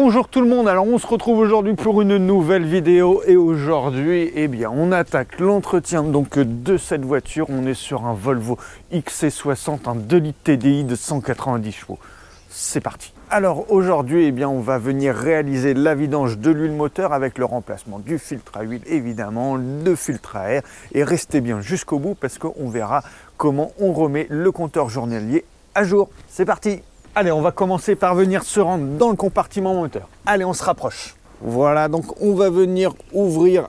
Bonjour tout le monde, alors on se retrouve aujourd'hui pour une nouvelle vidéo et aujourd'hui on attaque l'entretien donc de cette voiture. On est sur un Volvo XC60, un 2 litres TDI de 190 chevaux. C'est parti. Alors aujourd'hui on va venir réaliser la vidange de l'huile moteur avec le remplacement du filtre à huile évidemment, le filtre à air, et restez bien jusqu'au bout parce qu'on verra comment on remet le compteur journalier à jour. C'est parti. Allez, on va commencer par venir se rendre dans le compartiment moteur. Allez, on se rapproche. Voilà, donc on va venir ouvrir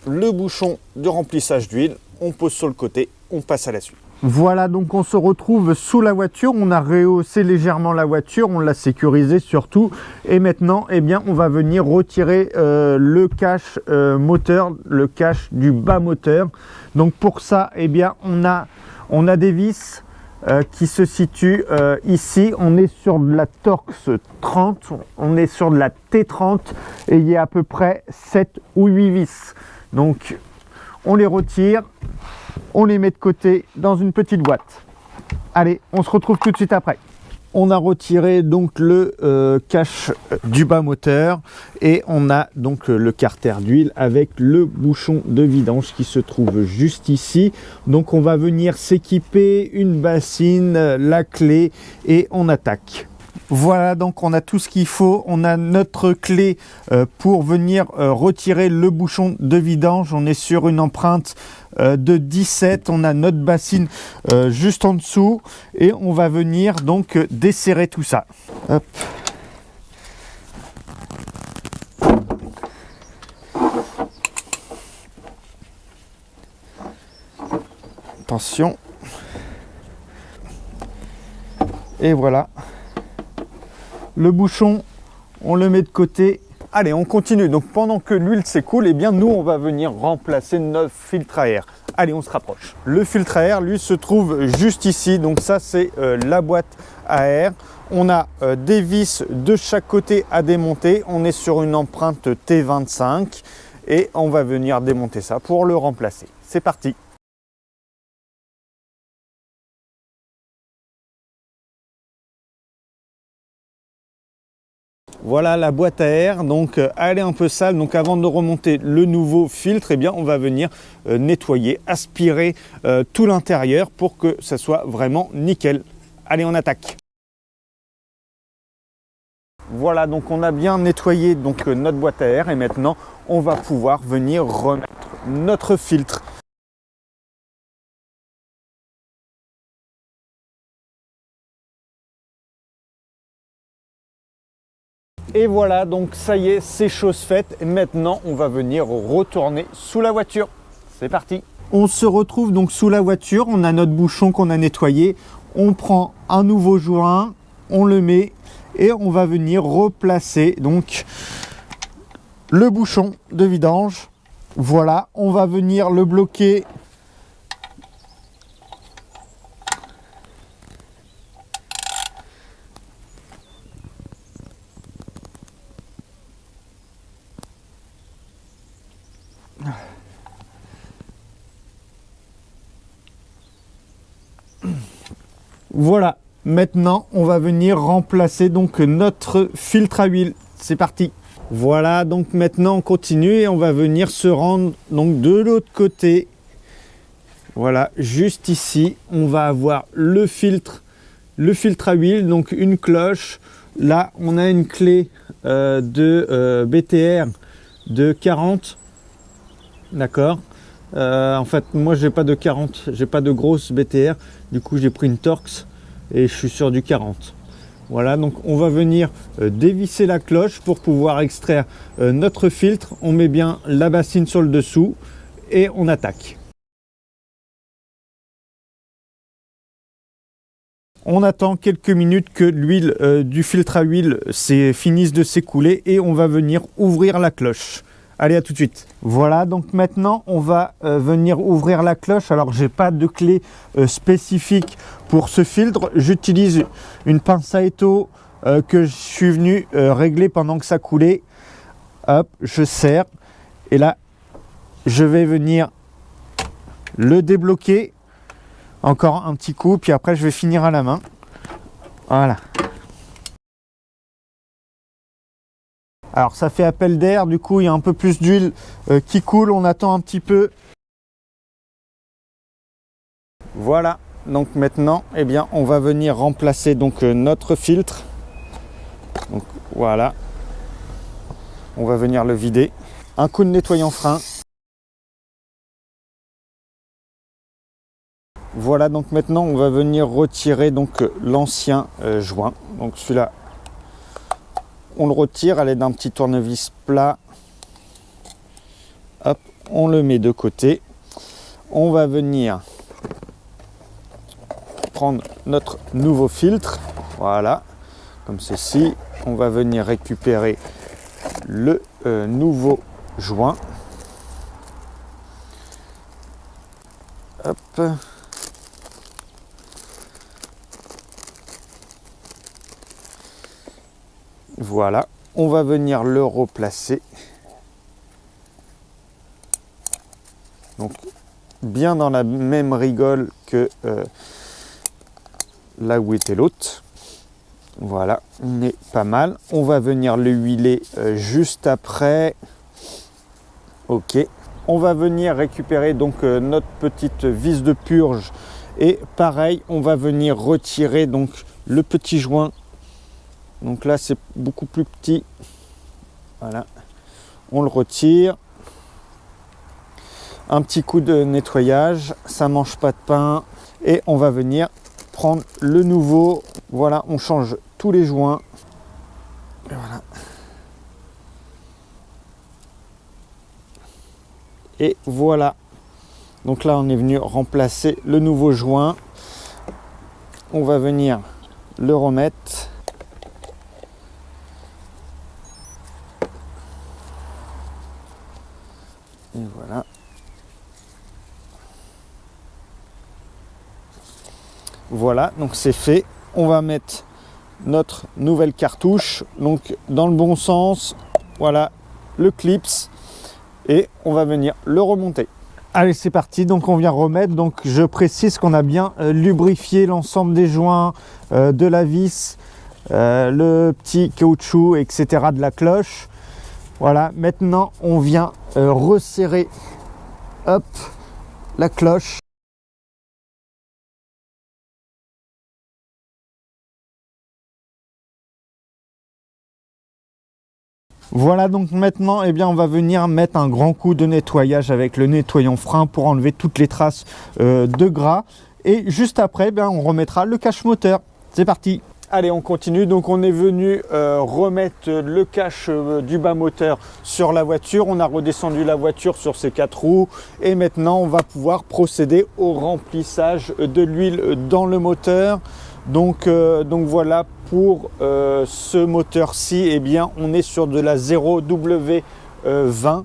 le bouchon de remplissage d'huile. On pose sur le côté, on passe à la suite. Voilà, donc on se retrouve sous la voiture. On a rehaussé légèrement la voiture, on l'a sécurisée surtout. Et maintenant, on va venir retirer le cache moteur, le cache du bas moteur. Donc pour ça, on a des vis qui se situe ici. On est sur de la Torx 30, on est sur de la T30 et il y a à peu près 7 ou 8 vis. Donc on les retire, on les met de côté dans une petite boîte. Allez, on se retrouve tout de suite après. On a retiré donc le cache du bas moteur et on a donc le carter d'huile avec le bouchon de vidange qui se trouve juste ici. Donc on va venir s'équiper, une bassine, la clé et on attaque. Voilà, donc on a tout ce qu'il faut. On a notre clé pour venir retirer le bouchon de vidange. On est sur une empreinte de 17. On a notre bassine juste en dessous et on va venir donc desserrer tout ça. Hop. Attention. Et voilà. Le bouchon, on le met de côté. Allez, on continue. Donc pendant que l'huile s'écoule, nous on va venir remplacer notre filtre à air. Allez, on se rapproche. Le filtre à air, lui, se trouve juste ici. Donc ça, c'est la boîte à air. On a des vis de chaque côté à démonter. On est sur une empreinte T25 et on va venir démonter ça pour le remplacer. C'est parti. Voilà la boîte à air, donc elle est un peu sale, donc avant de remonter le nouveau filtre, on va venir nettoyer, aspirer tout l'intérieur pour que ça soit vraiment nickel. Allez, on attaque. Voilà, donc on a bien nettoyé donc notre boîte à air et maintenant on va pouvoir venir remettre notre filtre. Et voilà, donc ça y est, c'est chose faite. Et maintenant, on va venir retourner sous la voiture. C'est parti. On se retrouve donc sous la voiture. On a notre bouchon qu'on a nettoyé. On prend un nouveau joint, on le met et on va venir replacer donc le bouchon de vidange. Voilà, on va venir le bloquer. Voilà, maintenant on va venir remplacer donc notre filtre à huile. C'est parti. Voilà, donc maintenant on continue et on va venir se rendre donc de l'autre côté. Voilà, juste ici, on va avoir le filtre à huile, donc une cloche. Là, on a une clé de BTR de 40. D'accord. En fait, moi j'ai pas de 40, j'ai pas de grosse BTR, du coup j'ai pris une Torx et je suis sur du 40. Voilà, donc on va venir dévisser la cloche pour pouvoir extraire notre filtre. On met bien la bassine sur le dessous et on attaque. On attend quelques minutes que l'huile du filtre à huile finisse de s'écouler et on va venir ouvrir la cloche. Allez, à tout de suite. Voilà, donc maintenant on va venir ouvrir la cloche. Alors j'ai pas de clé spécifique pour ce filtre. J'utilise une pince à étau que je suis venu régler pendant que ça coulait. Hop, je serre et là je vais venir le débloquer. Encore un petit coup, puis après je vais finir à la main. Voilà. Alors ça fait appel d'air, du coup il y a un peu plus d'huile qui coule, on attend un petit peu. Voilà, donc maintenant eh bien, on va venir remplacer donc, notre filtre. Donc voilà, on va venir le vider. Un coup de nettoyant frein. Voilà, donc maintenant on va venir retirer donc l'ancien joint. Donc celui-là, on le retire à l'aide d'un petit tournevis plat. Hop, on le met de côté. On va venir prendre notre nouveau filtre. Voilà, comme ceci. On va venir récupérer le nouveau joint. Hop. Voilà, on va venir le replacer. Donc bien dans la même rigole que là où était l'autre. Voilà, on est pas mal. On va venir le huiler juste après. Ok. On va venir récupérer donc notre petite vis de purge. Et pareil, on va venir retirer donc le petit joint. Donc là, c'est beaucoup plus petit. Voilà. On le retire. Un petit coup de nettoyage. Ça ne mange pas de pain. Et on va venir prendre le nouveau. Voilà, on change tous les joints. Et voilà. Et voilà. Donc là, on est venu remplacer le nouveau joint. On va venir le remettre. Et voilà. Voilà, donc c'est fait. On va mettre notre nouvelle cartouche, donc dans le bon sens. Voilà, le clips. Et on va venir le remonter. Allez, c'est parti. Donc on vient remettre. Donc je précise qu'on a bien lubrifié l'ensemble des joints, de la vis, le petit caoutchouc, etc. de la cloche. Voilà, maintenant on vient resserrer, hop, la cloche. Voilà, donc maintenant eh bien, on va venir mettre un grand coup de nettoyage avec le nettoyant frein pour enlever toutes les traces de gras. Et juste après, eh bien, on remettra le cache moteur. C'est parti. Allez, on continue. Donc on est venu remettre le cache du bas moteur sur la voiture. On a redescendu la voiture sur ses 4 roues. Et maintenant, on va pouvoir procéder au remplissage de l'huile dans le moteur. Donc voilà, pour ce moteur-ci, eh bien, on est sur de la 0W20.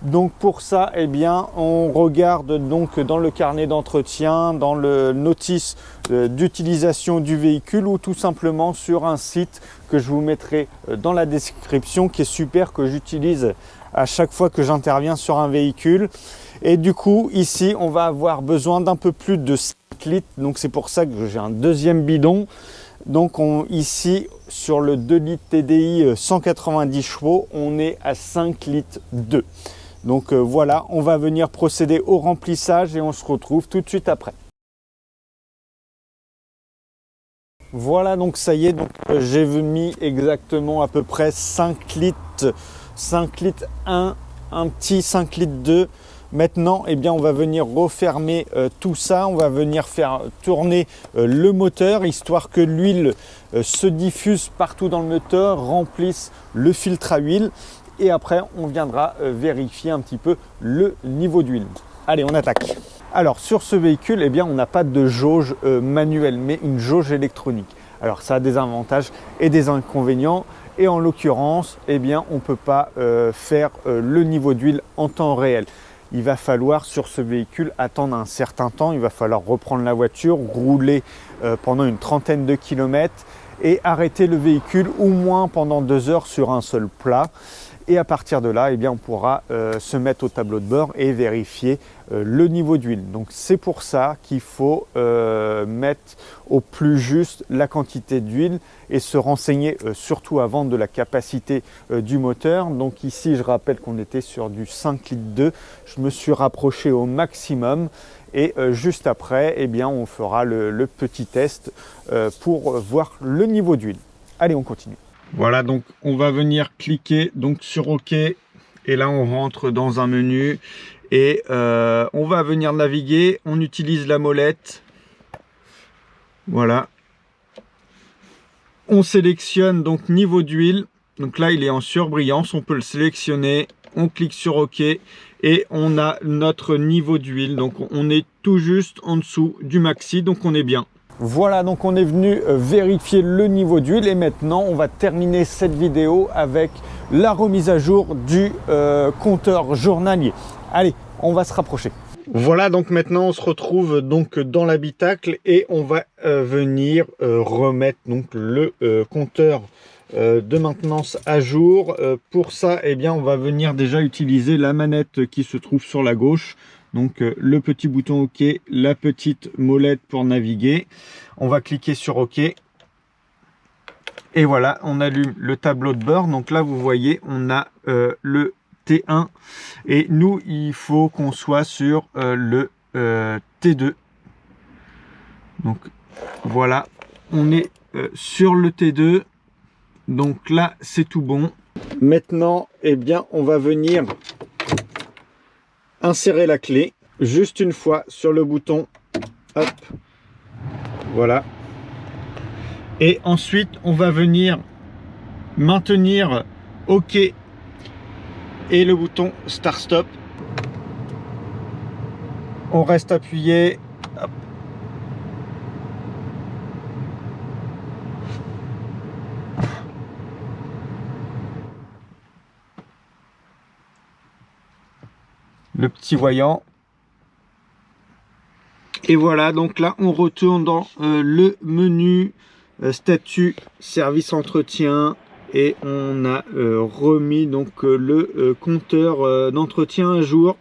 Donc pour ça, eh bien, on regarde donc dans le carnet d'entretien, dans le notice d'utilisation du véhicule ou tout simplement sur un site que je vous mettrai dans la description qui est super, que j'utilise à chaque fois que j'interviens sur un véhicule. Et du coup, ici, on va avoir besoin d'un peu plus de 5 litres. Donc c'est pour ça que j'ai un deuxième bidon. Donc ici, sur le 2 litres TDI 190 chevaux, on est à 5 litres 2. Donc voilà, on va venir procéder au remplissage et on se retrouve tout de suite après. Voilà, donc ça y est, donc j'ai mis exactement à peu près 5 litres 1, un petit 5 litres 2. Maintenant, eh bien, on va venir refermer tout ça, on va venir faire tourner le moteur, histoire que l'huile se diffuse partout dans le moteur, remplisse le filtre à huile. Et après, on viendra vérifier un petit peu le niveau d'huile. Allez, on attaque. Alors, sur ce véhicule, eh bien, on n'a pas de jauge manuelle, mais une jauge électronique. Alors, ça a des avantages et des inconvénients. Et en l'occurrence, eh bien, on ne peut pas faire le niveau d'huile en temps réel. Il va falloir sur ce véhicule attendre un certain temps, il va falloir reprendre la voiture, rouler pendant une trentaine de kilomètres et arrêter le véhicule au moins pendant 2 heures sur un seul plat. Et à partir de là, eh bien, on pourra se mettre au tableau de bord et vérifier le niveau d'huile. Donc c'est pour ça qu'il faut mettre au plus juste la quantité d'huile et se renseigner surtout avant de la capacité du moteur. Donc ici, je rappelle qu'on était sur du 5,2 litres. Je me suis rapproché au maximum. Et juste après, eh bien, on fera le petit test pour voir le niveau d'huile. Allez, on continue. Voilà, donc on va venir cliquer donc sur OK. Et là, on rentre dans un menu et on va venir naviguer. On utilise la molette. Voilà. On sélectionne donc niveau d'huile. Donc là, il est en surbrillance. On peut le sélectionner. On clique sur OK et on a notre niveau d'huile. Donc on est tout juste en dessous du maxi, donc on est bien. Voilà, donc on est venu vérifier le niveau d'huile et maintenant on va terminer cette vidéo avec la remise à jour du compteur journalier. Allez, on va se rapprocher. Voilà, donc maintenant on se retrouve donc dans l'habitacle et on va venir remettre donc le compteur de maintenance à jour. Pour ça, eh bien, on va venir déjà utiliser la manette qui se trouve sur la gauche. Donc le petit bouton OK, la petite molette pour naviguer. On va cliquer sur OK. Et voilà, on allume le tableau de bord. Donc là, vous voyez, on a le T1. Et nous, il faut qu'on soit sur le T2. Donc voilà, on est sur le T2. Donc là, c'est tout bon. Maintenant, eh bien, on va venir insérer la clé juste une fois sur le bouton. Hop. Voilà. Et ensuite, on va venir maintenir OK et le bouton Start-Stop. On reste appuyé. Hop. Le petit voyant. Et voilà, donc là on retourne dans le menu statut service entretien et on a remis donc le compteur d'entretien à jour.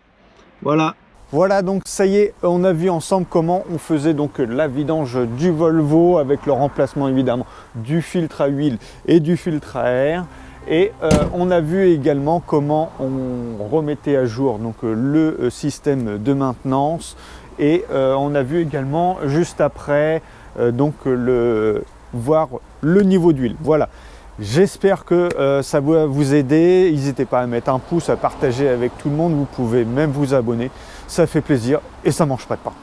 Voilà. Voilà, donc ça y est, on a vu ensemble comment on faisait donc la vidange du Volvo avec le remplacement évidemment du filtre à huile et du filtre à air. Et on a vu également comment on remettait à jour donc, le système de maintenance. Et on a vu également juste après donc, voir le niveau d'huile. Voilà, j'espère que ça va vous aider. N'hésitez pas à mettre un pouce, à partager avec tout le monde. Vous pouvez même vous abonner. Ça fait plaisir et ça ne mange pas de pain.